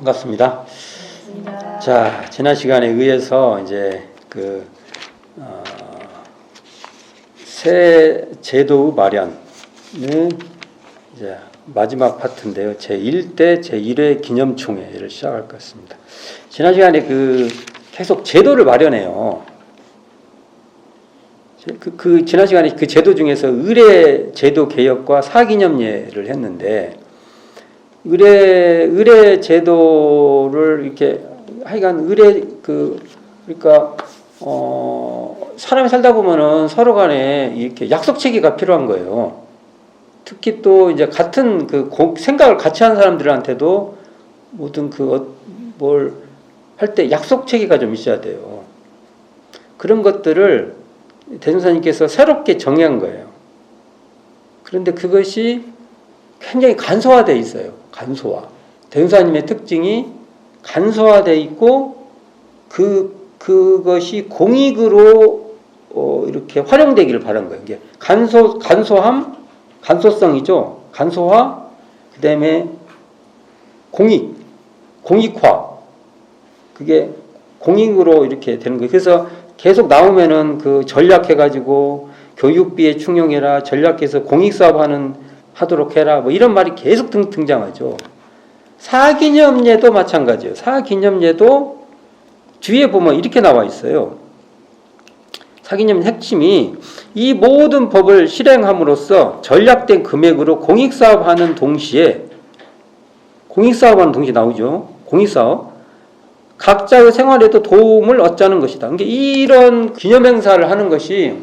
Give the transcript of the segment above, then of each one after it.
반갑습니다. 반갑습니다. 자, 지난 시간에 의해서 이제 새 제도의 마련은 이제 마지막 파트인데요. 제1대 제1회 기념총회를 시작할 것 같습니다. 지난 시간에 계속 제도를 마련해요. 지난 시간에 그 제도 중에서 의례 제도 개혁과 사기념례를 했는데, 의례 제도를 이렇게 하여간 그러니까 사람이 살다 보면은 서로 간에 이렇게 약속 체계가 필요한 거예요. 특히 또 이제 같은 생각을 같이 하는 사람들한테도 모든 뭘 할 때 약속 체계가 좀 있어야 돼요. 그런 것들을 대종사님께서 새롭게 정의한 거예요. 그런데 그것이 굉장히 간소화되어 있어요. 간소화. 대종사님의 특징이 간소화되어 있고 그것이 공익으로 이렇게 활용되기를 바란 거예요. 이게 간소함, 간소성이죠. 간소화, 그 다음에 공익화. 그게 공익으로 이렇게 되는 거예요. 그래서 계속 나오면은 전략해가지고 교육비에 충용해라, 전략해서 공익사업 하도록 해라, 뭐 이런 말이 계속 등장하죠. 사기념례도 마찬가지예요. 사기념례도 뒤에 보면 이렇게 나와 있어요. 사기념례 핵심이 이 모든 법을 실행함으로써 전략된 금액으로 공익사업하는 동시에 나오죠. 공익사업. 각자의 생활에도 도움을 얻자는 것이다. 그러니까 이런 기념행사를 하는 것이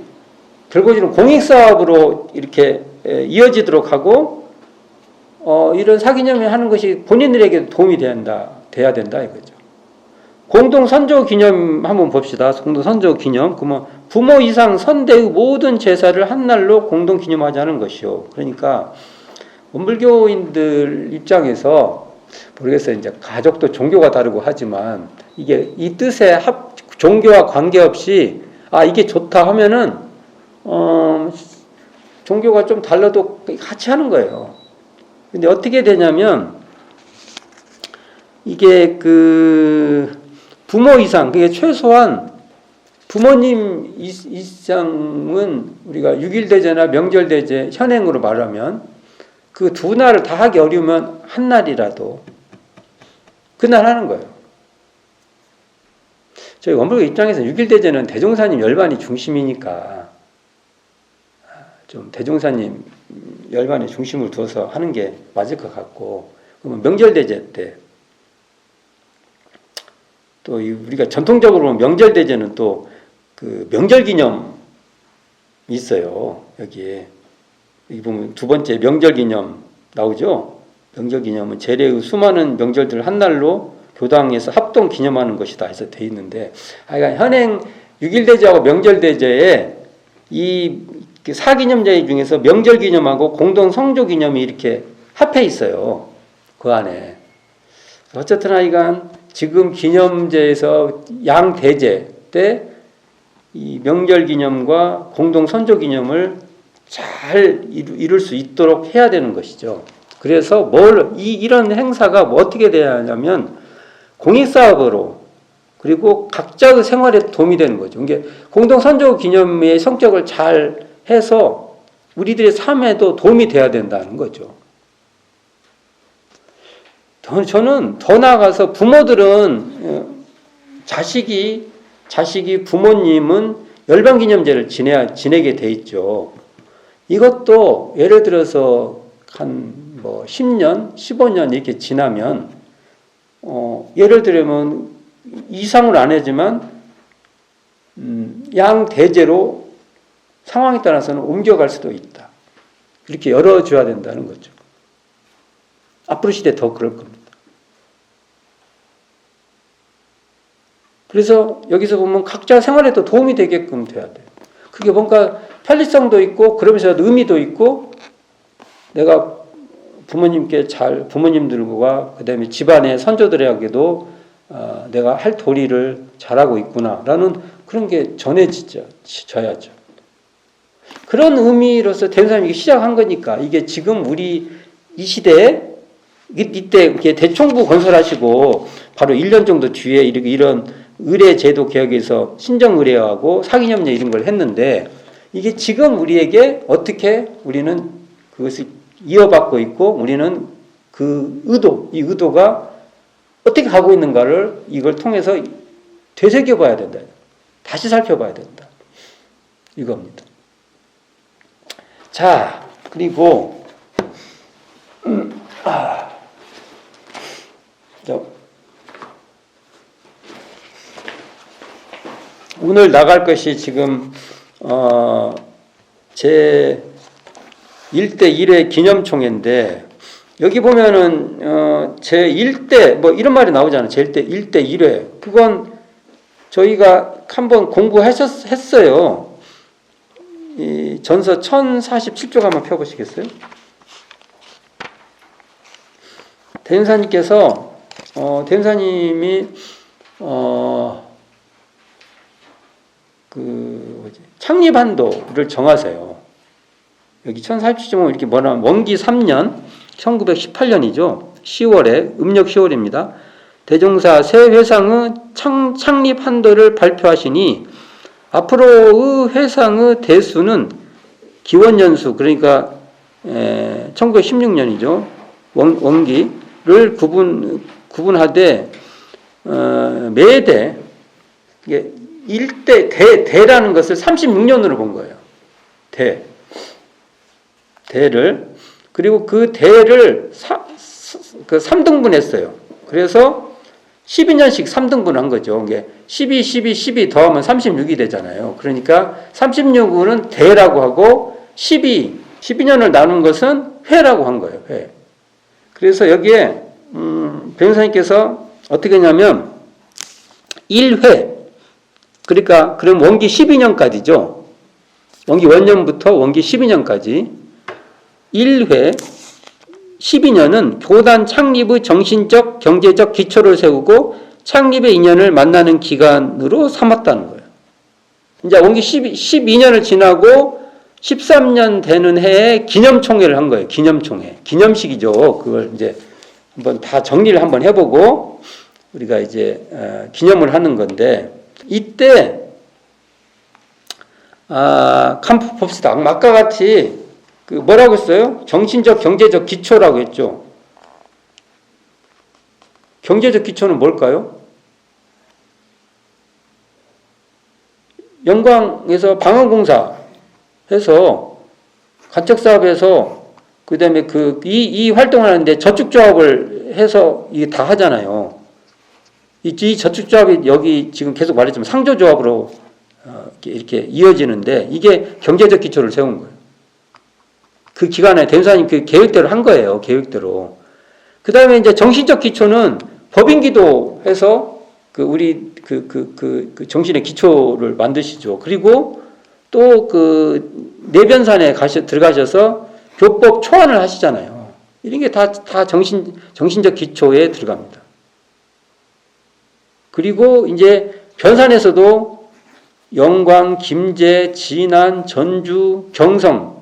결국에는 공익사업으로 이렇게 이어지도록 하고, 이런 사기념회 하는 것이 본인들에게 도움이 돼야 된다 이거죠. 공동선조 기념 한번 봅시다. 공동선조 기념. 그러면 부모 이상 선대의 모든 제사를 한 날로 공동 기념하자는 것이요. 그러니까 원불교인들 입장에서 모르겠어요. 이제 가족도 종교가 다르고 하지만 이게 이 뜻에 종교와 관계없이 이게 좋다 하면은 종교가 좀 달라도 같이 하는 거예요. 근데 어떻게 되냐면 이게 부모 이상, 그게 최소한 부모님 이상은 우리가 6.1대제나 명절대제 현행으로 말하면 그 두 날을 다 하기 어려우면 한 날이라도 그날 하는 거예요. 저희 원불교 입장에서 6.1대제는 대종사님 열반이 중심이니까 좀 대종사님 열반에 중심을 두어서 하는 게 맞을 것 같고, 그러면 명절대제 때 또 우리가 전통적으로 보면 명절대제는 또 명절기념이 있어요. 여기에 여기 보면 두 번째 명절기념 나오죠. 명절기념은 제례의 수많은 명절들을 한 날로 교당에서 합동 기념하는 것이다 해서 돼 있는데, 현행 6.1대제하고 명절대제에 이 사기념제 중에서 명절기념하고 공동성조기념이 이렇게 합해 있어요. 그 안에. 어쨌든 하여간 지금 기념제에서 양대제 때 이 명절기념과 공동선조기념을 잘 이룰 수 있도록 해야 되는 것이죠. 그래서 이런 행사가 어떻게 돼야 하냐면 공익사업으로, 그리고 각자의 생활에 도움이 되는 거죠. 이게 공동선조기념의 성격을 잘 해서 우리들의 삶에도 도움이 돼야 된다는 거죠. 저는 더 나아가서 부모들은 자식이 부모님은 열반기념제를 지내게 돼 있죠. 이것도 예를 들어서 한 10년, 15년 이렇게 지나면 예를 들면 이상을 안 하지만 양대제로 상황에 따라서는 옮겨갈 수도 있다. 이렇게 열어줘야 된다는 거죠. 앞으로 시대 더 그럴 겁니다. 그래서 여기서 보면 각자 생활에도 도움이 되게끔 돼야 돼요. 그게 뭔가 편리성도 있고 그러면서 의미도 있고, 내가 부모님들과 그다음에 집안의 선조들에게도 내가 할 도리를 잘하고 있구나라는 그런 게 전해져야죠. 그런 의미로서 대종사님이 시작한 거니까 이게 지금 우리 이 시대에 이때 이렇게 대총부 건설하시고 바로 1년 정도 뒤에 이런 의례 제도 개혁에서 신정 의례하고 사기념례 이런 걸 했는데 이게 지금 우리에게 어떻게 우리는 그것을 이어받고 있고 우리는 그 이 의도가 어떻게 가고 있는가를 이걸 통해서 되새겨봐야 된다. 다시 살펴봐야 된다. 이겁니다. 자, 그리고 오늘 나갈 것이 지금 제 1대 1회 기념총회인데 여기 보면은 제 1대 뭐 이런 말이 나오잖아요. 제 1대 1회 그건 저희가 한번 공부했어요. 이 전서 1047쪽 한번 펴보시겠어요? 대행사님께서 대행사님이 창립한도를 정하세요. 여기 1047쪽은 이렇게 뭐냐면 원기 3년 1918년이죠. 10월에 음력 10월입니다. 대종사 새 회상의 창립한도를 발표하시니 앞으로의 회상의 대수는 기원연수 그러니까 1916년이죠. 원기를 구분하되 매대 이게 1대 대라는 것을 36년으로 본 거예요. 대를 그리고 그 대를 3등분했어요. 그래서 12년씩 3등분한 거죠. 이게 12 더하면 36이 되잖아요. 그러니까 36은 대라고 하고 12년을 나눈 것은 회라고 한 거예요. 회. 그래서 여기에 변호사님께서 어떻게 했냐면 1회 그러니까 그럼 원기 12년까지죠. 원기 원년부터 원기 12년까지 1회 12년은 교단 창립의 정신적, 경제적 기초를 세우고 창립의 인연을 만나는 기간으로 삼았다는 거예요. 이제 원기 12년을 지나고 13년 되는 해에 기념총회를 한 거예요. 기념총회. 기념식이죠. 그걸 이제 한번 다 정리를 한번 해보고 우리가 이제 기념을 하는 건데 이때 한번 봅시다. 아까 같이 그 뭐라고 했어요? 정신적, 경제적 기초라고 했죠. 경제적 기초는 뭘까요? 영광에서 방언공사 해서 간척사업에서 그다음에 이 활동을 하는데 저축조합을 해서 이게 다 하잖아요. 이 저축조합이 여기 지금 계속 말했지만 상조조합으로 이렇게 이어지는데 이게 경제적 기초를 세운 거예요. 그 기간에 대행사님 그 계획대로 한 거예요. 계획대로. 그 다음에 이제 정신적 기초는 법인기도 해서 우리 정신의 기초를 만드시죠. 그리고 또 내변산에 들어가셔서 교법 초안을 하시잖아요. 이런 게 다 정신적 기초에 들어갑니다. 그리고 이제 변산에서도 영광, 김제, 진안, 전주, 경성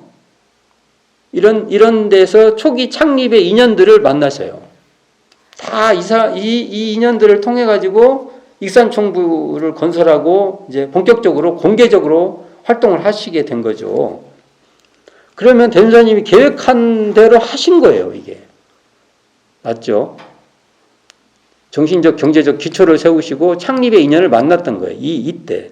이런 데서 초기 창립의 인연들을 만나셔요. 다 이 인연들을 통해 가지고 익산총부를 건설하고 이제 본격적으로 공개적으로 활동을 하시게 된 거죠. 그러면 대전사님이 계획한 대로 하신 거예요, 이게. 맞죠? 정신적, 경제적 기초를 세우시고 창립의 인연을 만났던 거예요. 이때.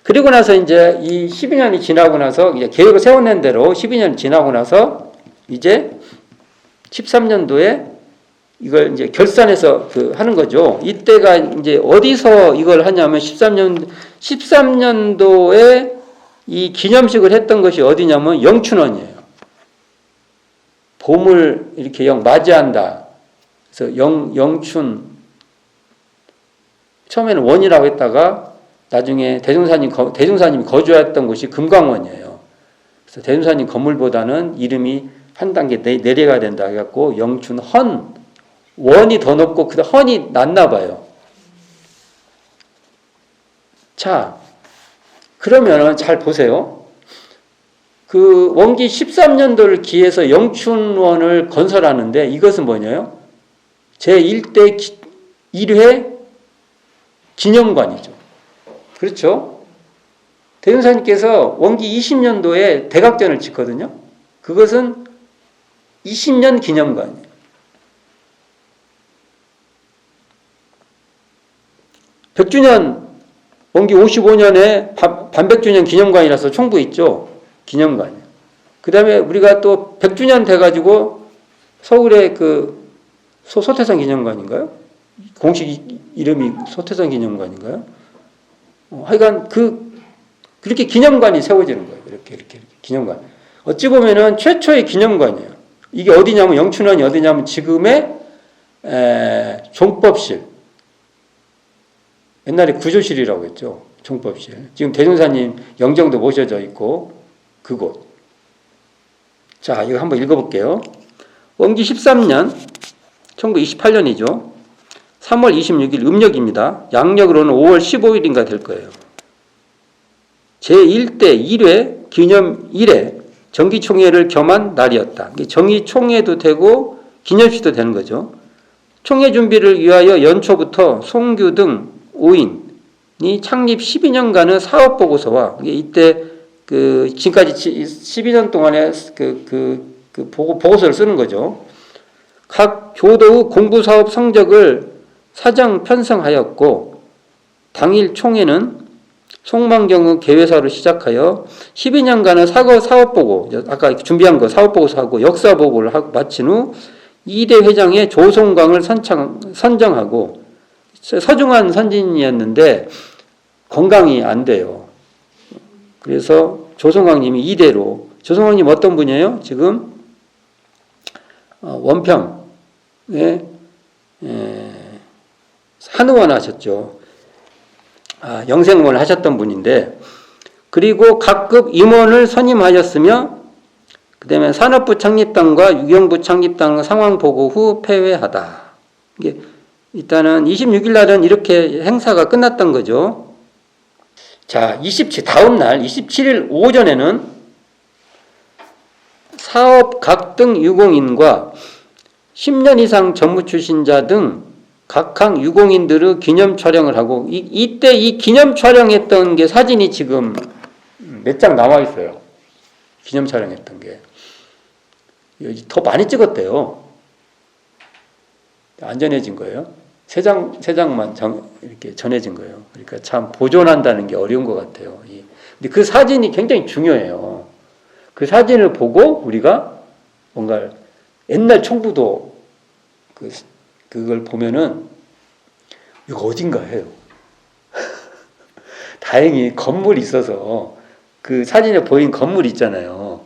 그리고 나서 이제 이 12년이 지나고 나서 이제 계획을 세워낸 대로 12년이 지나고 나서 이제 13년도에 이걸 이제 결산해서 하는 거죠. 이때가 이제 어디서 이걸 하냐면 13년도에 이 기념식을 했던 것이 어디냐면 영춘원이에요. 봄을 이렇게 맞이한다. 그래서 영춘 처음에는 원이라고 했다가 나중에 대종사님이 거주했던 곳이 금강원이에요. 그래서 대종사님 건물보다는 이름이 한 단계 내려가야 된다 해갖고 영춘 헌 원이 더 높고 그 헌이 낮나 봐요. 자, 그러면은 잘 보세요. 그 원기 13년도를 기해서 영춘원을 건설하는데 이것은 뭐냐요? 제1대 1회 기념관이죠. 그렇죠? 대종사님께서 원기 20년도에 대각전을 짓거든요. 그것은 20년 기념관이에요. 백주년 원기 55년에 반백주년 기념관이라서 총부 있죠. 기념관이에요. 그 다음에 우리가 또 100주년 돼가지고 서울의 그 소태성 기념관인가요? 공식 이름이 소태성 기념관인가요? 하여간 그렇게 기념관이 세워지는 거예요. 이렇게 기념관. 어찌 보면은 최초의 기념관이에요. 이게 어디냐면 영춘원이 어디냐면 지금의 종법실. 옛날에 구조실이라고 했죠. 종법실. 지금 대종사님 영정도 모셔져 있고 그곳. 자, 이거 한번 읽어볼게요. 원기 13년 1928년이죠. 3월 26일 음력입니다. 양력으로는 5월 15일인가 될 거예요. 제1대 1회 기념 1회 정기총회를 겸한 날이었다. 정기총회도 되고 기념식도 되는 거죠. 총회 준비를 위하여 연초부터 송규 등 5인이 창립 12년간의 사업보고서와 이때 지금까지 12년 동안의 보고서를 쓰는 거죠. 각 교도의 공부사업 성적을 사정 편성하였고 당일 총회는 송만경의 개회사로 시작하여 12년간의 사업보고, 아까 준비한 거 사업보고서하고 역사보고를 마친 후 2대 회장의 조성광을 선정하고 서중한 선진이었는데 건강이 안 돼요. 그래서 조성광님이 2대로 조성광님 어떤 분이에요? 지금 원평에 한의원 하셨죠. 영생원을 하셨던 분인데 그리고 각급 임원을 선임하였으며 그 다음에 산업부 창립당과 유경부 창립당 상황 보고 후 폐회하다. 이게 일단은 26일 날은 이렇게 행사가 끝났던 거죠. 자, 다음 날 27일 오전에는 사업 각등 유공인과 10년 이상 전무 출신자 등 각항 유공인들의 기념 촬영을 하고 이때 이 기념 촬영했던 게 사진이 지금 몇 장 나와 있어요. 기념 촬영했던 게. 더 많이 찍었대요. 안전해진 거예요. 세 장만 이렇게 전해진 거예요. 그러니까 참 보존한다는 게 어려운 것 같아요. 근데 그 사진이 굉장히 중요해요. 그 사진을 보고 우리가 뭔가 옛날 총부도 그걸 보면은 이거 어딘가 해요. 다행히 건물이 있어서 그 사진에 보인 건물 있잖아요.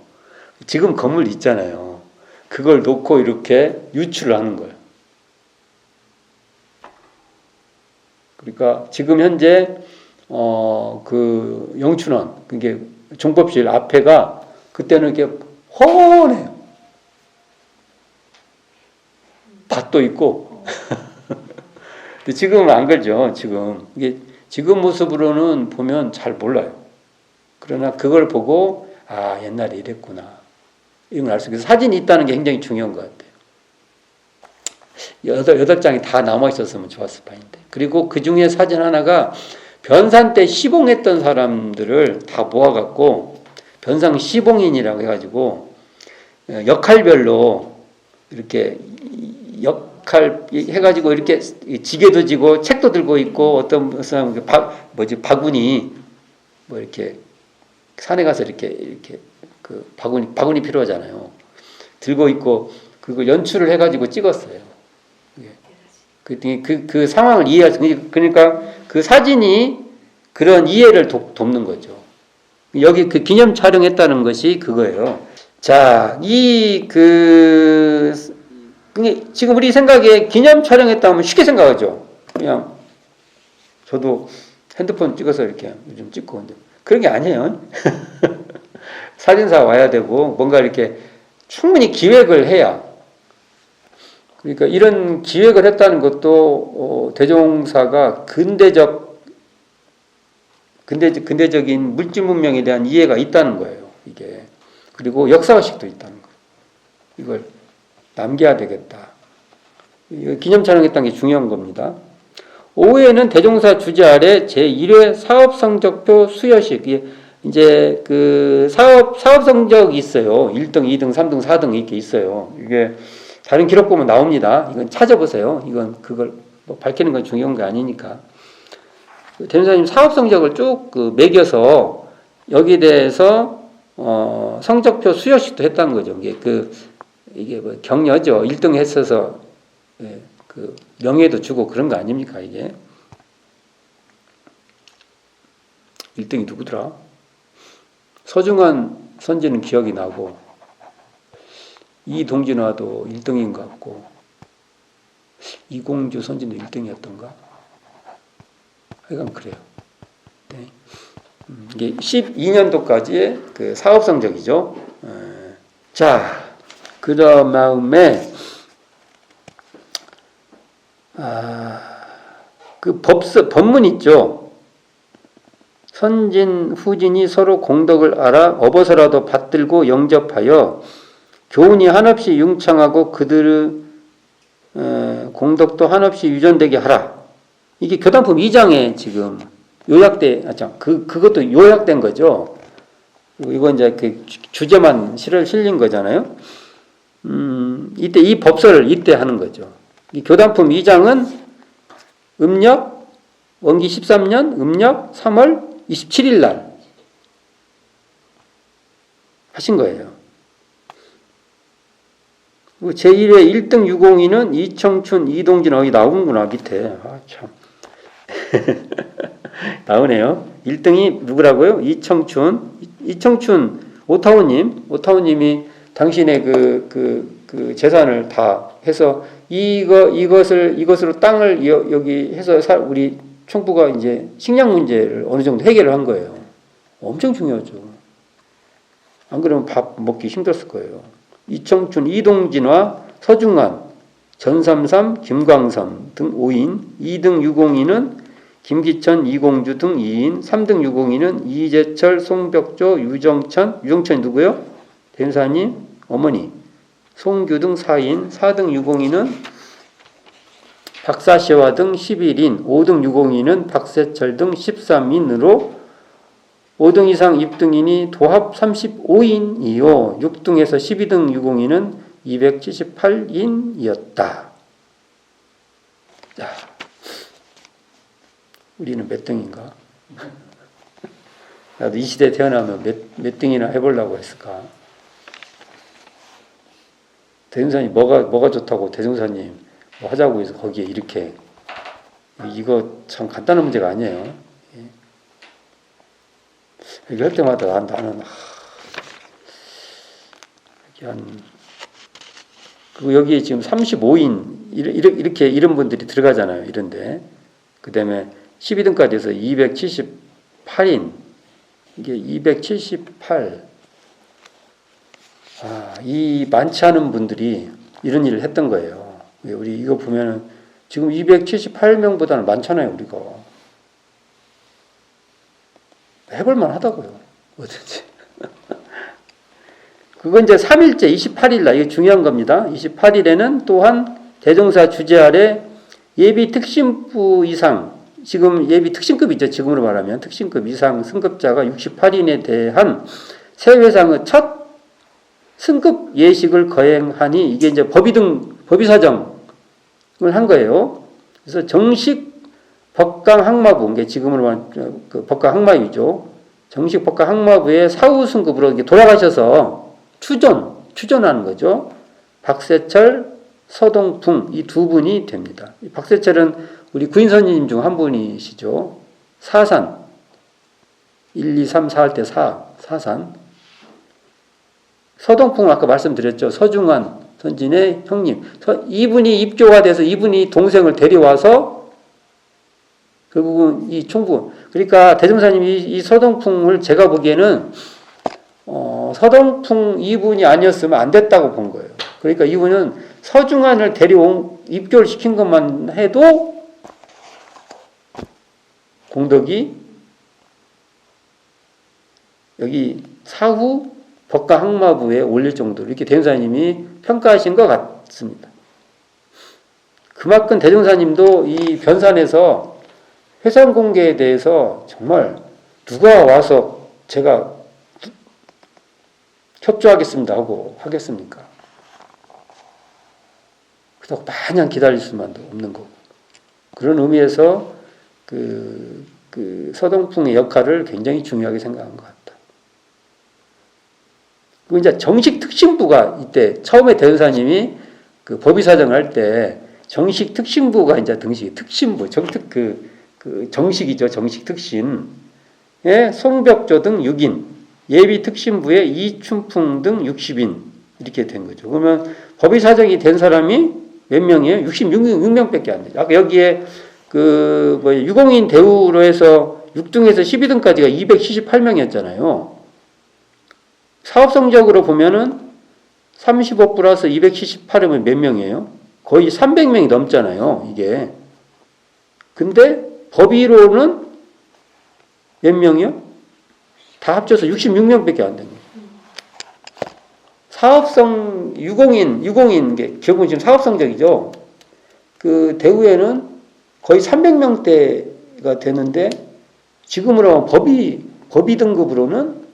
지금 건물 있잖아요. 그걸 놓고 이렇게 유출을 하는 거예요. 그러니까 지금 현재 그 영춘원 그게 종법실 앞에가 그때는 이렇게 훤해요. 밭도 있고. 근데 지금은 안 그러죠. 지금 모습으로는 보면 잘 몰라요. 그러나 그걸 보고 옛날에 이랬구나. 이걸 알 수 있어요. 사진이 있다는 게 굉장히 중요한 것 같아요. 8장이 다 남아 있었으면 좋았을 판인데. 그리고 그 중에 사진 하나가 변산 때 시봉했던 사람들을 다 모아갖고 변상 시봉인이라고 해가지고 역할별로 이렇게 역할 해가지고 이렇게 지게도 지고 책도 들고 있고 어떤 사람 바구니 뭐 이렇게 산에 가서 이렇게 그 바구니 필요하잖아요. 들고 있고 그걸 연출을 해가지고 찍었어요. 그 상황을 이해할 수, 그러니까 그 사진이 그런 이해를 돕는 거죠. 여기 그 기념 촬영했다는 것이 그거예요. 자, 지금 우리 생각에 기념 촬영했다면 쉽게 생각하죠. 그냥 저도 핸드폰 찍어서 이렇게 요즘 찍고 근데 그런 게 아니에요. 사진사 와야 되고 뭔가 이렇게 충분히 기획을 해야. 그러니까 이런 기획을 했다는 것도 대종사가 근대적인 물질 문명에 대한 이해가 있다는 거예요. 이게 그리고 역사의식도 있다는 거예요. 이걸 남겨야 되겠다. 기념 촬영했다는 게 중요한 겁니다. 오후에는 대종사 주재 아래 제1회 사업성적표 수여식. 이제 그 사업 성적이 있어요. 1등, 2등, 3등, 4등 이렇게 있어요. 이게 다른 기록 보면 나옵니다. 이건 찾아보세요. 이건 그걸 뭐 밝히는 건 중요한 게 아니니까. 대종사님 사업 성적을 쭉 매겨서 여기에 대해서 성적표 수여식도 했다는 거죠. 이게 뭐 격려죠. 1등 했어서 그 명예도 주고 그런 거 아닙니까 이게? 1등이 누구더라? 서중환 선지는 기억이 나고 이동진화도 1등인 것 같고 이공주 선지도 1등이었던가? 하여간 그래요. 네. 이게 12년도까지의 그 사업 성적이죠. 자, 그런 마음에 그 법문 있죠. 선진, 후진이 서로 공덕을 알아 업어서라도 받들고 영접하여 교훈이 한없이 융창하고 그들의 공덕도 한없이 유전되게 하라. 이게 교단품 2장에 지금 그것도 요약된 거죠. 이건 이제 그 주제만 실린 거잖아요. 이때 이 법설을 이때 하는 거죠. 이 교단품 2장은 음력 원기 13년 음력 3월 27일 날 하신 거예요. 제1회 1등 유공인은 이청춘, 이동진 여기 나오는구나 밑에. 참 나오네요. 1등이 누구라고요? 이청춘 오타오님이 당신의 그 재산을 다 해서 이것으로 땅을 여기 해서 우리 총부가 이제 식량 문제를 어느 정도 해결을 한 거예요. 엄청 중요하죠. 안 그러면 밥 먹기 힘들었을 거예요. 이청춘, 이동진화, 서중환, 전삼삼, 김광선 등 5인, 2등 유공인은 김기천, 이공주 등 2인, 3등 유공인은 이재철, 송벽조, 유정천이 누구요? 대사님 어머니, 송규 등 4인, 4등 유공인은 박사시와 등 11인, 5등 유공인은 박세철 등 13인으로 5등 이상 입등인이 도합 35인이요. 6등에서 12등 유공인은 278인이었다. 자, 우리는 몇 등인가? 나도 이 시대에 태어나면 몇 등이나 해보려고 했을까? 대종사님 뭐가 좋다고 대종사님 뭐 하자고 해서 거기에 이렇게 이거 참 간단한 문제가 아니에요. 이렇게 할 때마다 나는 여기에 지금 35인 이렇게 이런 분들이 들어가잖아요. 이런데 그 다음에 12등까지 해서 278인 이게 278 이 많지 않은 분들이 이런 일을 했던 거예요. 우리 이거 보면은 지금 278명보다는 많잖아요. 우리가 해볼만 하다고요. 뭐든지. 그건 이제 3일째 28일 이게 중요한 겁니다. 28일에는 또한 대종사 주재 아래 예비 특신부 이상, 지금 예비 특신급이죠. 지금으로 말하면 특신급 이상 승급자가 68인에 대한 새 회상의 첫 승급 예식을 거행하니 이게 이제 법의사정을 한 거예요. 그래서 정식 법강학마부, 이게 지금으로 말하면 그 법강학마위죠. 정식 법강학마부의 사후 승급으로 이렇게 돌아가셔서 추존하는 거죠. 박세철, 서동풍 이 두 분이 됩니다. 박세철은 우리 구인선님 중 한 분이시죠. 사산 1, 2, 3, 4 할 때 사산. 서동풍은 아까 말씀드렸죠. 서중환 선진의 형님. 이분이 입교가 돼서 이분이 동생을 데려와서 결국은 이 총부. 그러니까 대종사님이 이 서동풍을 제가 보기에는 서동풍 이분이 아니었으면 안 됐다고 본 거예요. 그러니까 이분은 서중환을 입교를 시킨 것만 해도 공덕이 여기 사후 법과 항마부에 올릴 정도로 이렇게 대종사님이 평가하신 것 같습니다. 그만큼 대종사님도 이 변산에서 회상 공개에 대해서 정말 누가 와서 제가 협조하겠습니다 하고 하겠습니까? 그렇다고 마냥 기다릴 수만도 없는 거고. 그런 의미에서 그 서동풍의 역할을 굉장히 중요하게 생각한 것 같다. 그리고 이제 정식 특신부가 이때 처음에 대전사님이 그 법의사정을 할 때 정식 특신부가 이제 특신부 정식이죠. 정식 특신에 송벽조 등 6인, 예비 특신부에 이춘풍 등 60인 이렇게 된 거죠. 그러면 법의사정이 된 사람이 몇 명이에요? 66명밖에 안 되죠. 아까 여기에 유공인 대우로 해서 6등에서 12등까지가 278명이었잖아요. 사업 성적으로 보면은 35 플러스 278이면 몇 명이에요? 거의 300명이 넘잖아요, 이게. 근데 법의로는 몇 명이요? 다 합쳐서 66명밖에 안 된 거예요. 사업성 유공인 게 결국은 지금 사업 성적이죠. 그 대우에는 거의 300명대가 되는데 지금으로 하면 법의 등급으로는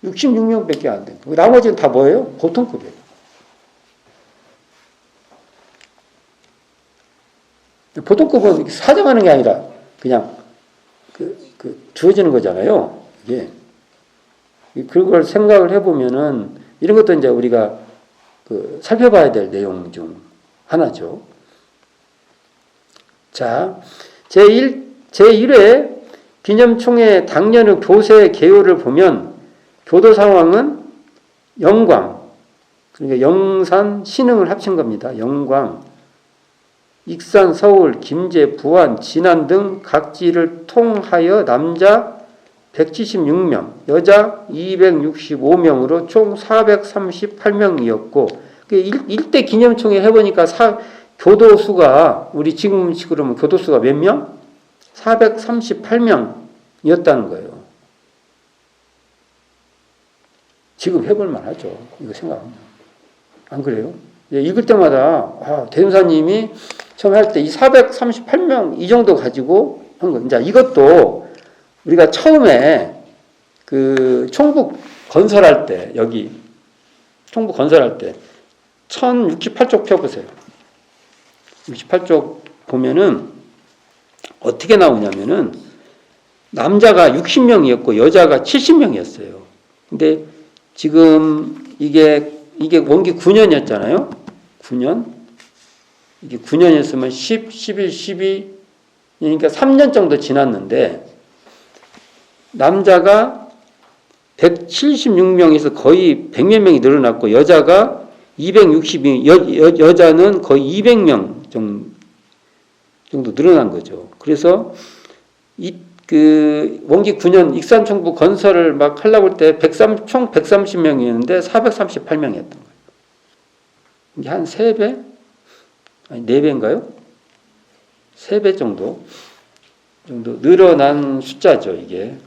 66명밖에 안 된 거예요. 나머지는 다 뭐예요? 보통급이에요. 보통급은 사정하는 게 아니라 그냥 주어지는 거잖아요. 이게 그걸 생각을 해보면은 이런 것도 이제 우리가 살펴봐야 될 내용 중 하나죠. 자, 제1회 기념총회 당년의 교세 개요를 보면 교도 상황은 영광, 그러니까 영산, 신흥을 합친 겁니다. 영광, 익산, 서울, 김제, 부안, 진안 등 각지를 통하여 남자 176명, 여자 265명으로 총 438명이었고, 일대 기념총회 해보니까 교도수가, 우리 지금식으로 하면 교도수가 몇 명? 438명이었다는 거예요. 지금 해볼만 하죠. 이거 생각하면. 안 그래요? 읽을 때마다, 대종사님이 처음 할 때 이 438명 이 정도 가지고 한 거. 이제 이것도 우리가 처음에 총북 건설할 때, 여기 총북 건설할 때 1068쪽 펴보세요. 68쪽 보면은 어떻게 나오냐면은 남자가 60명이었고 여자가 70명이었어요. 근데 지금 이게 원기 9년이었잖아요. 9년. 이게 9년이었으면 10, 11, 12, 그러니까 3년 정도 지났는데 남자가 176명에서 거의 100몇 명이 늘어났고 여자가 260명, 여자는 거의 200명 정도 늘어난 거죠. 그래서 원기 9년 익산총부 건설을 막 하려고 할 때 총 130명이었는데 438명이었던 거예요. 이게 한 3배? 아니, 4배인가요? 3배 정도 늘어난 숫자죠, 이게.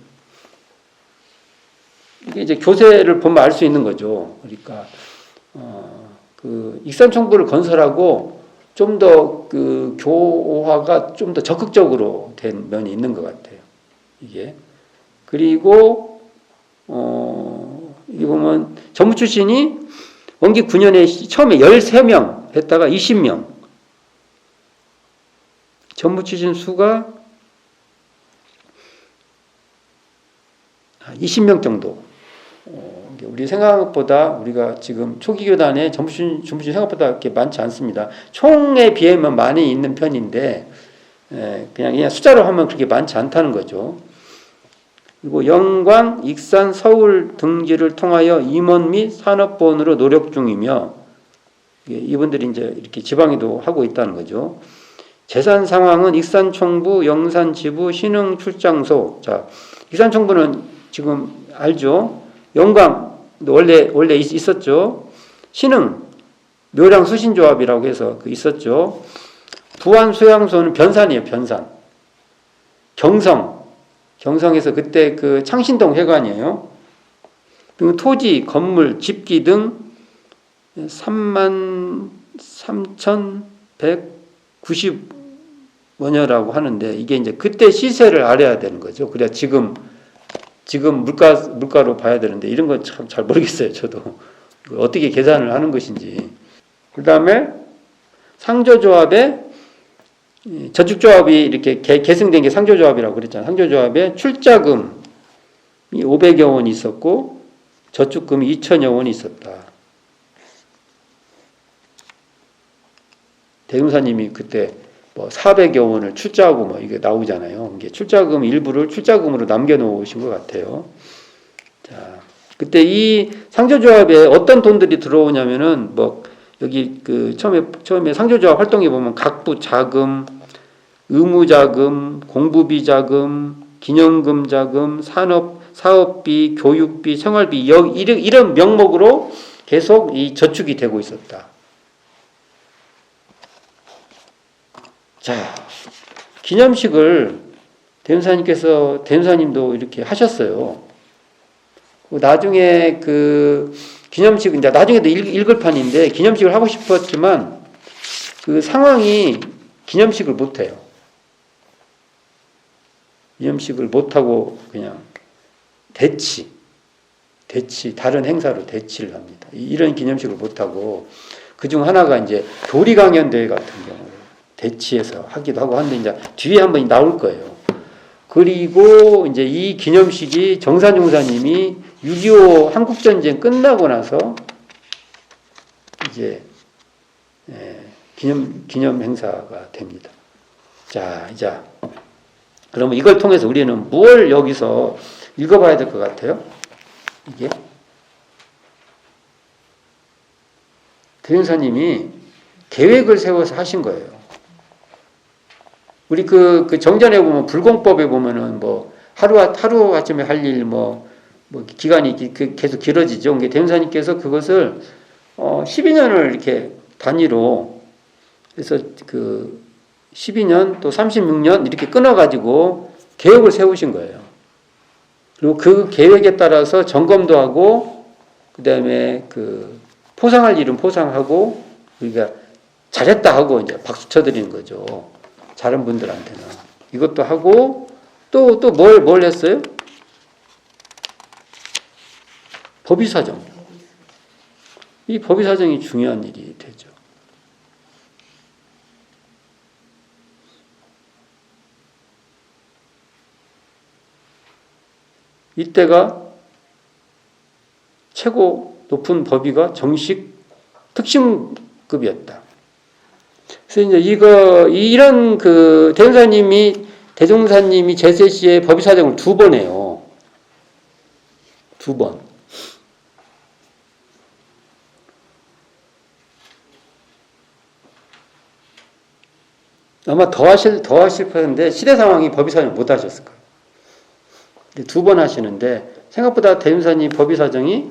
이게 이제 교세를 보면 알 수 있는 거죠. 그러니까, 익산총부를 건설하고 좀 더 교화가 좀 더 적극적으로 된 면이 있는 것 같아요. 이게. 그리고, 이게 보면 전무 출신이 원기 9년에 처음에 13명 했다가 20명. 전무 출신 수가 20명 정도. 우리 생각보다 우리가 지금 초기 교단에 전무 출신 생각보다 그렇게 많지 않습니다. 총에 비하면 많이 있는 편인데 그냥 숫자로 하면 그렇게 많지 않다는 거죠. 그리고 영광, 익산, 서울 등지를 통하여 임원 및 산업보원으로 노력 중이며 이분들이 이제 이렇게 지방에도 하고 있다는 거죠. 재산 상황은 익산총부, 영산지부, 신흥출장소. 자, 익산총부는 지금 알죠? 영광 원래 있었죠. 신흥 묘량 수신조합이라고 해서 있었죠. 부안 수양소는 변산이에요. 변산. 경성에서 그때 창신동 회관이에요. 등 토지, 건물, 집기 등 33,190원여라고 하는데 이게 이제 그때 시세를 알아야 되는 거죠. 그래야 지금 물가로 봐야 되는데 이런 건 참 잘 모르겠어요. 저도 어떻게 계산을 하는 것인지. 그 다음에 상조조합에 저축조합이 이렇게 계승된 게 상조조합이라고 그랬잖아요. 상조조합에 출자금이 500여 원이 있었고 저축금이 2천여 원이 있었다. 대금사님이 그때 뭐 400여 원을 출자하고 뭐 이게 나오잖아요. 이게 출자금 일부를 출자금으로 남겨놓으신 것 같아요. 자, 그때 이 상조조합에 어떤 돈들이 들어오냐면은 뭐 여기 그 처음에 상조조합 활동해 보면 각부 자금, 의무자금, 공부비 자금, 기념금 자금, 사업비, 교육비, 생활비 이런 명목으로 계속 이 저축이 되고 있었다. 자, 기념식을 대금사님도 이렇게 하셨어요. 나중에 그 기념식, 이제 나중에도 읽을 판인데 기념식을 하고 싶었지만 그 상황이 기념식을 못해요. 기념식을 못하고 그냥 다른 행사로 대치를 합니다. 이런 기념식을 못하고 그중 하나가 이제 도리강연대회 같은 경우 대치해서 하기도 하고 하는데 이제 뒤에 한번 나올 거예요. 그리고 이제 이 기념식이 정산용사님이 6.25 한국전쟁 끝나고 나서 이제 기념 행사가 됩니다. 자, 이제 그러면 이걸 통해서 우리는 뭘 여기서 읽어봐야 될 것 같아요? 이게 대금사님이 계획을 세워서 하신 거예요. 우리 그 정전에 보면 불공법에 보면은 뭐 하루아침에 할 일 뭐 기간이 계속 길어지죠. 대금사님께서 그것을 12년을 이렇게 단위로 그래서 그 12년 또 36년 이렇게 끊어가지고 계획을 세우신 거예요. 그리고 그 계획에 따라서 점검도 하고 그 다음에 그 포상할 일은 포상하고 우리가 잘했다 하고 이제 박수 쳐드리는 거죠. 다른 분들한테는 이것도 하고 또 뭘 했어요? 법의사정. 이 법의사정이 중요한 일이 되죠. 이때가 최고 높은 법의가 정식 특심급이었다. 그래서 이제 이런 그 대종사님이 제세 시에 법의사정을 2번 해요. 2번. 아마 더 하실 뻔했는데 시대 상황이 법의사정 못 하셨을 거예요. 2번 하시는데 생각보다 대종사님 법의사정이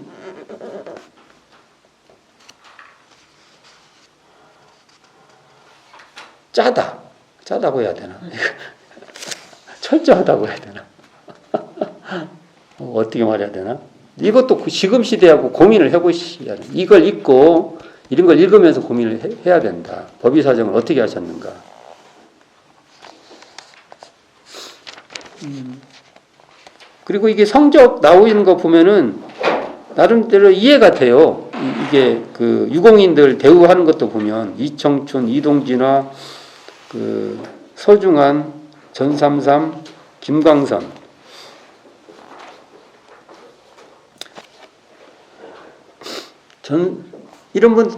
짜다고 해야 되나? 철저하다고 해야 되나? 어떻게 말해야 되나? 이것도 지금 시대하고 고민을 해보셔야 돼요. 이걸 읽고 이런 걸 읽으면서 고민을 해야 된다. 법의사정을 어떻게 하셨는가? 그리고 이게 성적 나오는 거 보면은 나름대로 이해가 돼요. 이게 그 유공인들 대우하는 것도 보면 이청춘, 이동진화, 그 서중환, 전삼삼, 김광선 이런 분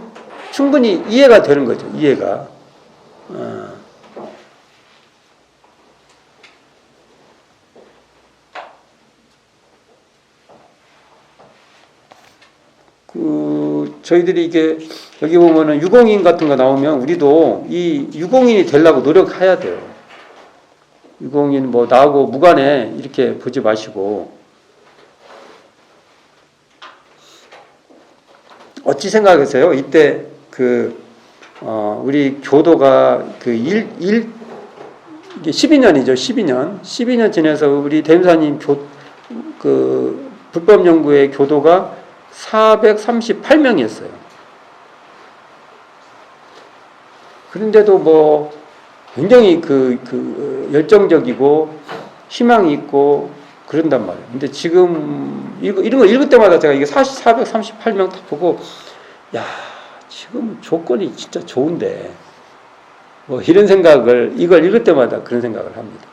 충분히 이해가 되는 거죠. 이해가. 저희들이 이게 여기 보면은 유공인 같은 거 나오면 우리도 이 유공인이 되려고 노력해야 돼요. 유공인 뭐 나하고 무관해 이렇게 보지 마시고 어찌 생각하세요? 이때 우리 교도가 이게 12년이죠. 12년 지내서 우리 대금사님 불법 연구의 교도가 438명이었어요. 그런데도 뭐 굉장히 열정적이고 희망이 있고 그런단 말이에요. 근데 지금 이런 거 읽을 때마다 제가 이게 438명 다 보고 야, 지금 조건이 진짜 좋은데 뭐 이런 생각을 이걸 읽을 때마다 그런 생각을 합니다.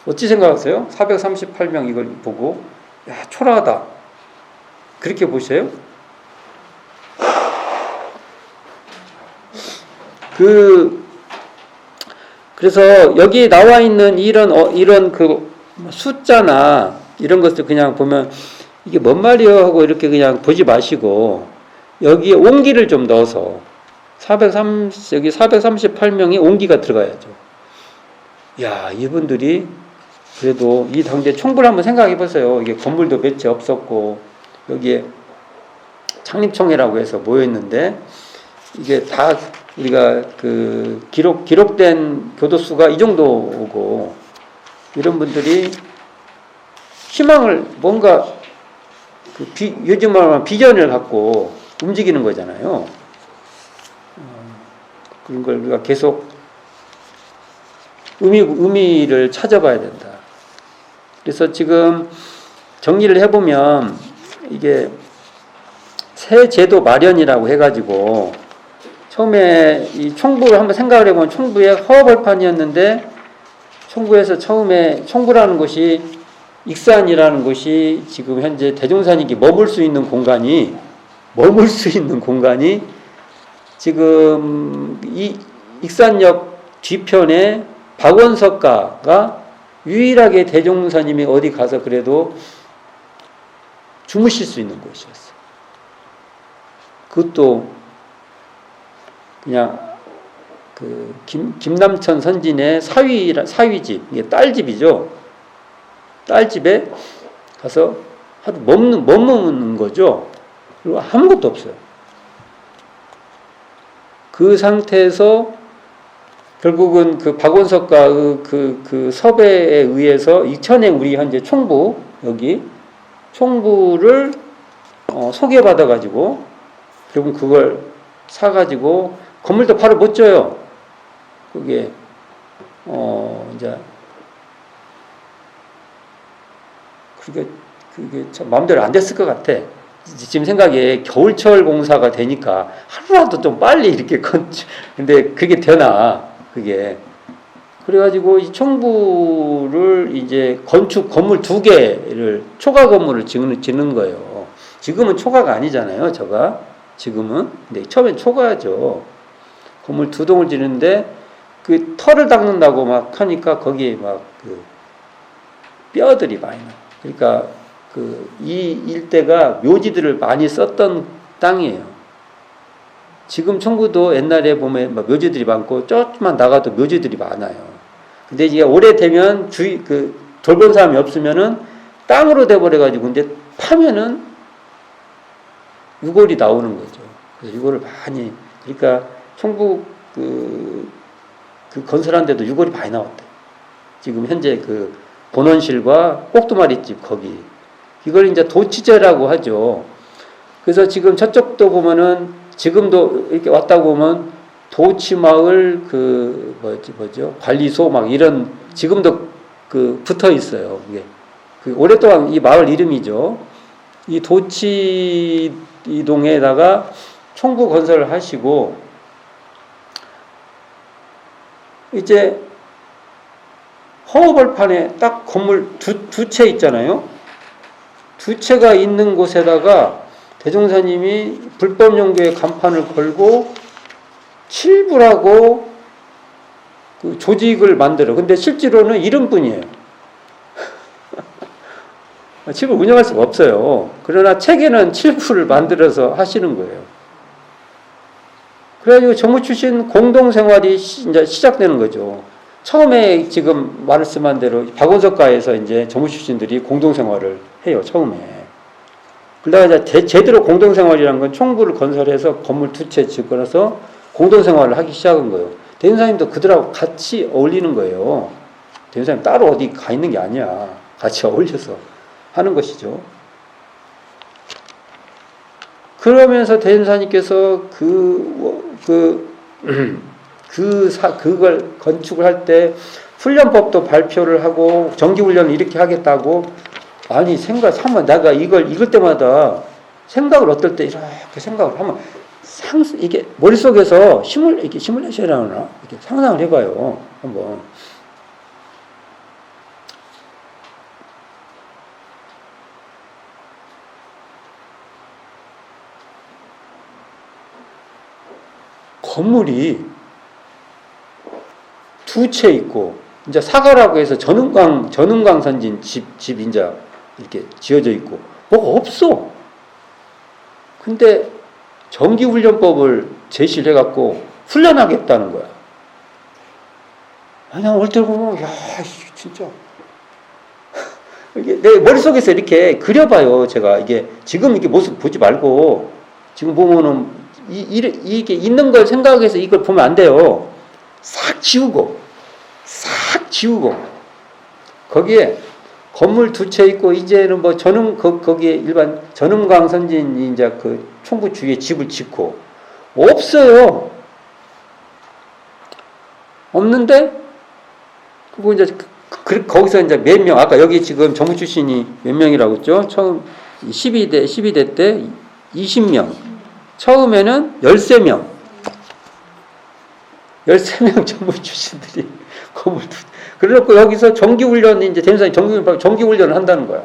어찌 생각하세요? 438명 이걸 보고 야, 초라하다. 그렇게 보세요? 그래서 여기 나와 있는 이런 그 숫자나 이런 것들 그냥 보면 이게 뭔 말이요 하고 이렇게 그냥 보지 마시고 여기에 온기를 좀 넣어서 여기 438명이 온기가 들어가야죠. 야, 이분들이 그래도 이 당대 총부를 한번 생각해 보세요. 이게 건물도 몇 채 없었고 여기에 창립총회라고 해서 모였는데 이게 다 우리가 기록된 교도수가 이 정도고 이런 분들이 희망을 뭔가 요즘 말하면 비전을 갖고 움직이는 거잖아요. 그런 걸 우리가 계속 의미를 찾아봐야 된다. 그래서 지금 정리를 해보면 이게 새 제도 마련이라고 해가지고 처음에 이 총부를 한번 생각을 해보면 총부의 허허벌판이었는데 총부에서 처음에 총부라는 곳이 익산이라는 곳이 지금 현재 대종산이기 머물 수 있는 공간이 지금 이 익산역 뒤편에 박원석가가 유일하게 대종사님이 어디 가서 그래도 주무실 수 있는 곳이었어요. 그것도 그냥 김남천 선진의 사위집, 이게 딸집이죠. 딸집에 가서 하루 머무는 거죠. 그리고 아무것도 없어요. 그 상태에서 결국은 그 박원석과 그 섭외에 의해서 이천에 우리 현재 총부, 여기 총부를 소개받아가지고 결국 그걸 사가지고 건물도 바로 못 져요. 그게 이제 그게 참 마음대로 안 됐을 것 같아. 지금 생각에 겨울철 공사가 되니까 하루라도 좀 빨리 이렇게 근데 그게 되나 그게 그래가지고 이 총부를 이제 건물 2개를 초가 건물을 짓는 거예요. 지금은 초가가 아니잖아요. 지금은 근데 처음엔 초가죠. 건물 2동을 짓는데 그 털을 닦는다고 막 하니까 거기에 막 뼈들이 많이 나. 그러니까 이 일대가 묘지들을 많이 썼던 땅이에요. 지금 청구도 옛날에 보면 묘지들이 많고 조금만 나가도 묘지들이 많아요. 근데 이게 오래되면 돌본 사람이 없으면은 땅으로 돼버려가지고 이제 파면은 유골이 나오는 거죠. 그래서 유골을 많이 그러니까 청구 건설한 데도 유골이 많이 나왔대. 지금 현재 본원실과 꼭두마리집 거기 이걸 이제 도치제라고 하죠. 그래서 지금 저쪽도 보면은 지금도 이렇게 왔다 보면 도치마을 뭐죠 관리소 막 이런 지금도 붙어 있어요. 이게 오랫동안 이 마을 이름이죠. 이 도치 이 동에다가 총부 건설을 하시고 이제 허허벌판에 딱 건물 두 채 있잖아요. 두 채가 있는 곳에다가 대종사님이 불법 연구의 간판을 걸고 칠부라고 조직을 만들어. 근데 실제로는 이름뿐이에요. 칠부 운영할 수가 없어요. 그러나 책에는 칠부를 만들어서 하시는 거예요. 그래가지고 정부 출신 공동생활이 이제 시작되는 거죠. 처음에 지금 말씀한 대로 박원석가에서 이제 정부 출신들이 공동생활을 해요. 처음에. 그러다가 이제 제대로 공동생활이라는 건 총부를 건설해서 건물 2채 짓고나서 공동생활을 하기 시작한 거예요. 대인사님도 그들하고 같이 어울리는 거예요. 대인사님 따로 어디 가 있는 게 아니야. 같이 어울려서. 하는 것이죠. 그러면서 대전사님께서 그걸 건축을 할 때 훈련법도 발표를 하고 정기훈련을 이렇게 하겠다고, 아니 한번 내가 이걸 읽을 때마다 생각을 어떨 때 이렇게 생각을 하면 이게 머릿속에서 이렇게 시뮬레이션이라나 이렇게 상상을 해봐요. 한번. 건물이 두 채 있고, 이제 사가라고 해서 전흥광 선진 집 이제 이렇게 지어져 있고, 뭐가 없어. 근데 정기훈련법을 제시를 해갖고 훈련하겠다는 거야. 아니, 올 때 보면, 야, 진짜. 이게 내 머릿속에서 이렇게 그려봐요, 제가. 이게, 지금 이게 모습 보지 말고, 지금 보면은, 이게 있는 걸 생각해서 이걸 보면 안 돼요. 싹 지우고, 거기에 건물 두 채 있고, 이제는 뭐 거기에 일반 전흥광 선진이 이제 그 총부 주위에 집을 짓고, 없어요. 없는데, 그리고 이제 거기서 이제 몇 명, 아까 여기 지금 정부 출신이 몇 명이라고 했죠? 처음 12대 때 20명. 처음에는 13명. 13명 정부 출신들이 건물 그래놓고 여기서 정기훈련이 이제 대전사님 정기훈련을 한다는 거야.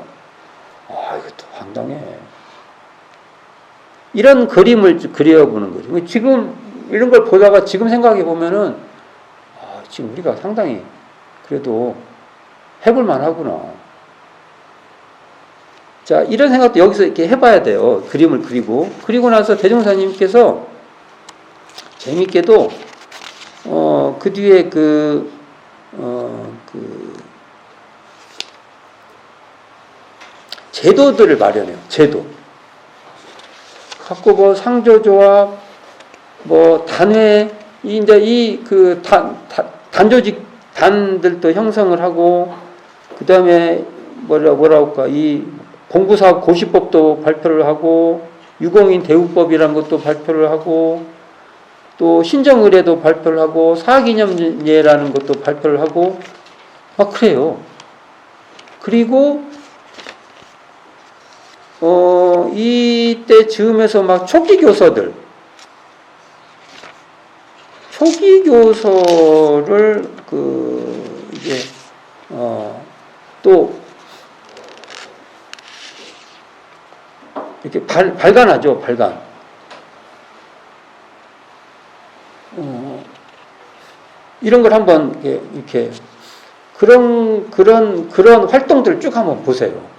아, 이것도 황당해. 이런 그림을 그려보는 거죠. 지금 이런 걸 보다가 지금 생각해 보면은, 아, 지금 우리가 상당히 그래도 해볼만 하구나. 자, 이런 생각도 여기서 이렇게 해봐야 돼요. 그림을 그리고 나서 대종사님께서 재밌게도 그 뒤에 제도들을 마련해요. 제도. 갖고 뭐 상조조합, 뭐 단회, 이제 단조직 단들도 형성을 하고, 그 다음에 뭐라고 할까, 이 공부사업 고시법도 발표를 하고, 유공인 대우법이라는 것도 발표를 하고, 또 신정의례도 발표를 하고, 사기념례라는 것도 발표를 하고, 막 그래요. 그리고 이때 즈음에서 막 초기 교서를 이제 또 이렇게 발간하죠. 발간. 이런 걸 한번 이렇게 그런 활동들을 쭉 한번 보세요.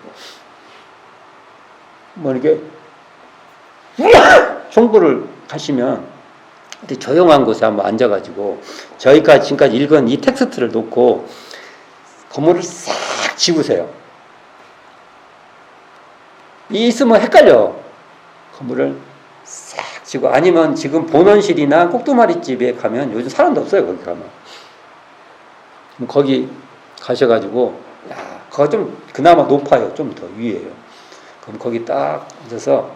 뭐 이렇게 총부를 가시면 조용한 곳에 한번 앉아가지고 저희가 지금까지 읽은 이 텍스트를 놓고 건물을 싹 지우세요. 이 있으면 헷갈려. 건물을 싹 지우고, 아니면 지금 본원실이나 꼭두마리집에 가면 요즘 사람도 없어요. 거기 가면. 거기 가셔가지고, 야, 그거 좀 그나마 높아요. 좀 더 위에요. 그럼 거기 딱 앉아서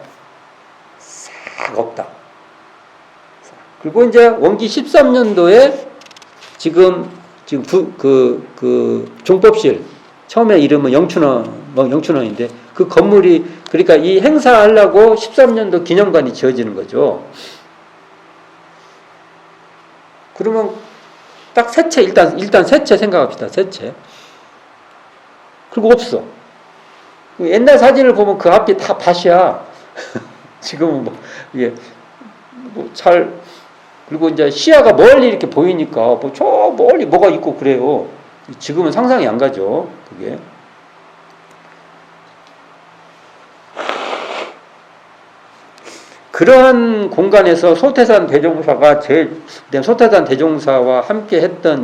싹 없다. 그리고 이제 원기 13년도에 지금 종법실, 처음에 이름은 영춘원인데, 그 건물이, 그러니까 이 행사하려고 13년도 기념관이 지어지는 거죠. 그러면 딱 세 채, 일단 세 채 생각합시다. 세 채. 그리고 없어. 옛날 사진을 보면 그 앞이 다 밭이야. 지금은 그리고 이제 시야가 멀리 이렇게 보이니까 저 멀리 뭐가 있고 그래요. 지금은 상상이 안 가죠. 그게. 그러한 공간에서 소태산 대종사가 소태산 대종사와 함께 했던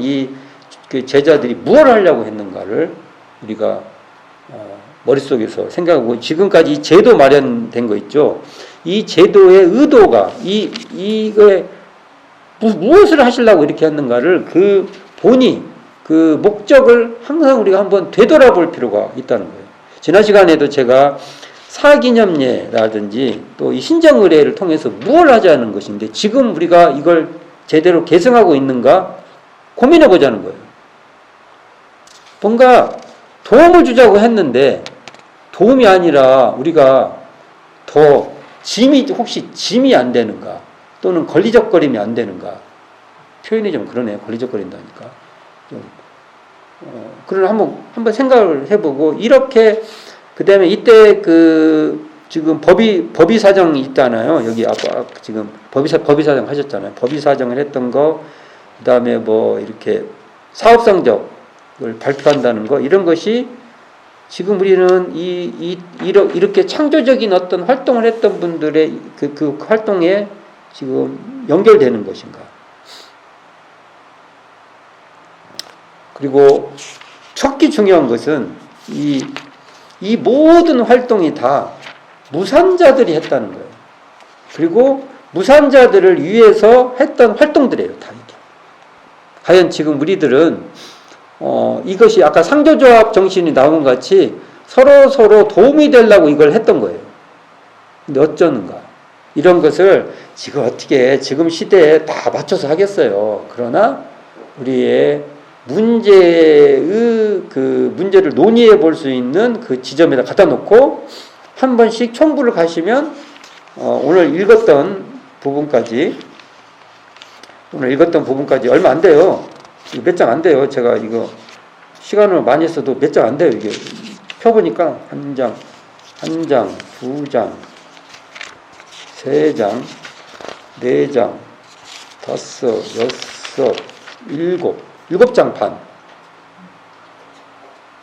그 제자들이 무엇을 하려고 했는가를 우리가 머릿속에서 생각하고, 지금까지 이 제도 마련된 거 있죠. 이 제도의 의도가 이거에 무엇을 하시려고 이렇게 했는가를 그 목적을 항상 우리가 한번 되돌아볼 필요가 있다는 거예요. 지난 시간에도 제가 사기념례라든지 또 이 신정의례를 통해서 무엇을 하자는 것인데 지금 우리가 이걸 제대로 계승하고 있는가 고민해 보자는 거예요. 뭔가 도움을 주자고 했는데 도움이 아니라 우리가 더 혹시 짐이 안 되는가 또는 걸리적거림이 안 되는가. 표현이 좀 그러네요. 걸리적거린다니까. 그걸 한번 생각을 해보고 이렇게 그 다음에 이때 지금 법의 사정이 있잖아요. 여기 아까 지금 법의 사정 하셨잖아요. 법의 사정을 했던 거, 그 다음에 뭐 이렇게 사업성적을 발표한다는 거, 이런 것이 지금 우리는 이렇게 창조적인 어떤 활동을 했던 분들의 그 활동에 지금 연결되는 것인가. 그리고 척기 중요한 것은 이 모든 활동이 다 무산자들이 했다는 거예요. 그리고 무산자들을 위해서 했던 활동들이에요. 다 이게. 과연 지금 우리들은 이것이 아까 상조조합 정신이 나온 것 같이 서로 도움이 되려고 이걸 했던 거예요. 근데 어쩌는가. 이런 것을 지금 어떻게 지금 시대에 다 맞춰서 하겠어요. 그러나 우리의 문제를 논의해 볼 수 있는 그 지점에다 갖다 놓고 한 번씩 총부를 가시면 오늘 읽었던 부분까지 얼마 안 돼요. 몇 장 안 돼요. 제가 이거 시간을 많이 써도 몇 장 안 돼요. 이게 펴보니까 한 장, 두 장, 세 장, 네 장, 다섯, 여섯, 일곱 장 반.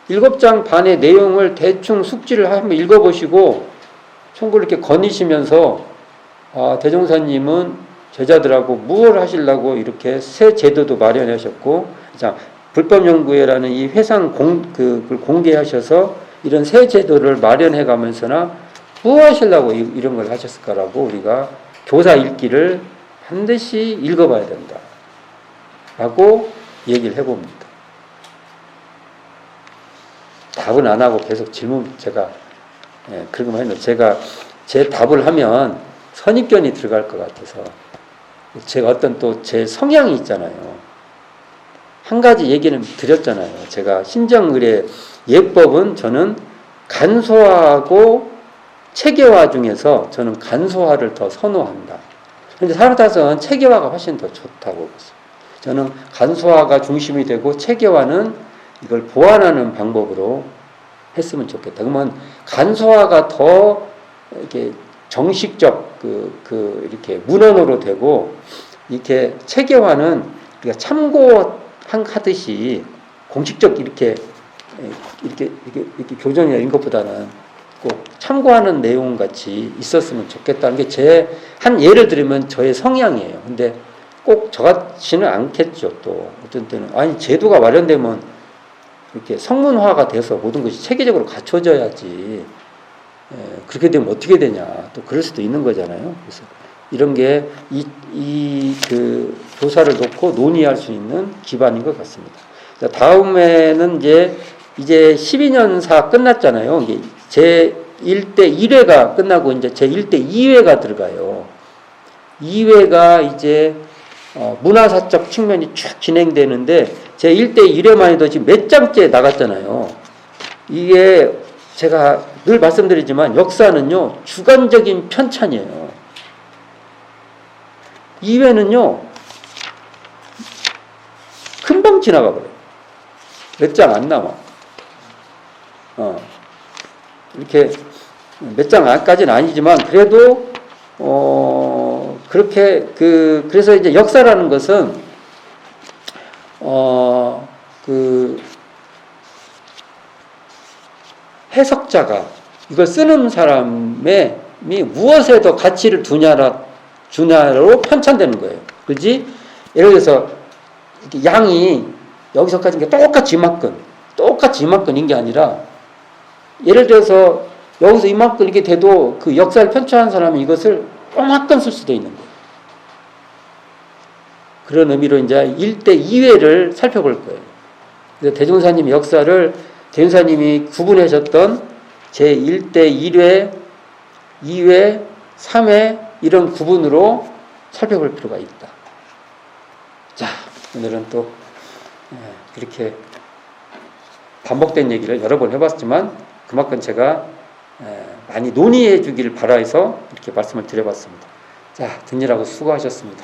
7장 반의 내용을 대충 숙지를 한번 읽어보시고 총구를 이렇게 거니시면서 대종사님은 제자들하고 무엇을 하시려고 이렇게 새 제도도 마련하셨고, 자, 불법연구회라는 이 회상 그걸 공개하셔서 이런 새 제도를 마련해 가면서나 무엇 하시려고 이런 걸 하셨을까라고 우리가 교사 읽기를 반드시 읽어봐야 된다. 라고 얘기를 해봅니다. 답은 안 하고 계속 질문 그런 것만 했는데 제가 제 답을 하면 선입견이 들어갈 것 같아서 제가 어떤 또 제 성향이 있잖아요. 한 가지 얘기는 드렸잖아요. 제가 신정의례 예법은 저는 간소화하고 체계화 중에서 저는 간소화를 더 선호한다. 그런데 사르타스는 체계화가 훨씬 더 좋다고 봤어요. 저는 간소화가 중심이 되고 체계화는 이걸 보완하는 방법으로 했으면 좋겠다. 그러면 간소화가 더 이렇게 정식적 이렇게 문헌으로 되고 이렇게 체계화는 우리가 참고하듯이 공식적 이렇게 교정이나 이런 것보다는 꼭 참고하는 내용 같이 있었으면 좋겠다는 게 제 한 예를 들면 저의 성향이에요. 근데 꼭 저같지는 않겠죠. 또 어떤 때는 제도가 마련되면 이렇게 성문화가 돼서 모든 것이 체계적으로 갖춰져야지. 그렇게 되면 어떻게 되냐. 또 그럴 수도 있는 거잖아요. 그래서 이런 게 그 교사를 놓고 논의할 수 있는 기반인 것 같습니다. 자, 다음에는 이제 12년사 끝났잖아요. 이게 제 1대 1회가 끝나고 이제 제 1대 2회가 들어가요. 2회가 이제 문화사적 측면이 쭉 진행되는데 제 1대 1회만 해도 지금 몇 장째 나갔잖아요. 이게 제가 늘 말씀드리지만 역사는요 주관적인 편찬이에요. 2회는요 금방 지나가 버려요. 몇 장 안 남아. 이렇게 몇 장까지는 아니지만 그래도 그렇게 그래서 이제 역사라는 것은 해석자가 이걸 쓰는 사람이 무엇에 더 가치를 주냐로 편찬되는 거예요. 그렇지? 예를 들어서 양이 여기서까지 똑같이 이만큼인 게 아니라 예를 들어서 여기서 이만큼 이렇게 돼도 그 역사를 편찬한 사람이 이것을 조금만 쓸 수도 있는 거예요. 그런 의미로 이제 1대 2회를 살펴볼 거예요. 그래서 대종사님 역사를 대종사님이 구분하셨던 제1대 1회, 2회, 3회 이런 구분으로 살펴볼 필요가 있다. 자, 오늘은 또 그렇게 반복된 얘기를 여러 번 해봤지만 그만큼 제가 많이 논의해 주기를 바라서 이렇게 말씀을 드려봤습니다. 자, 듣느라고 수고하셨습니다.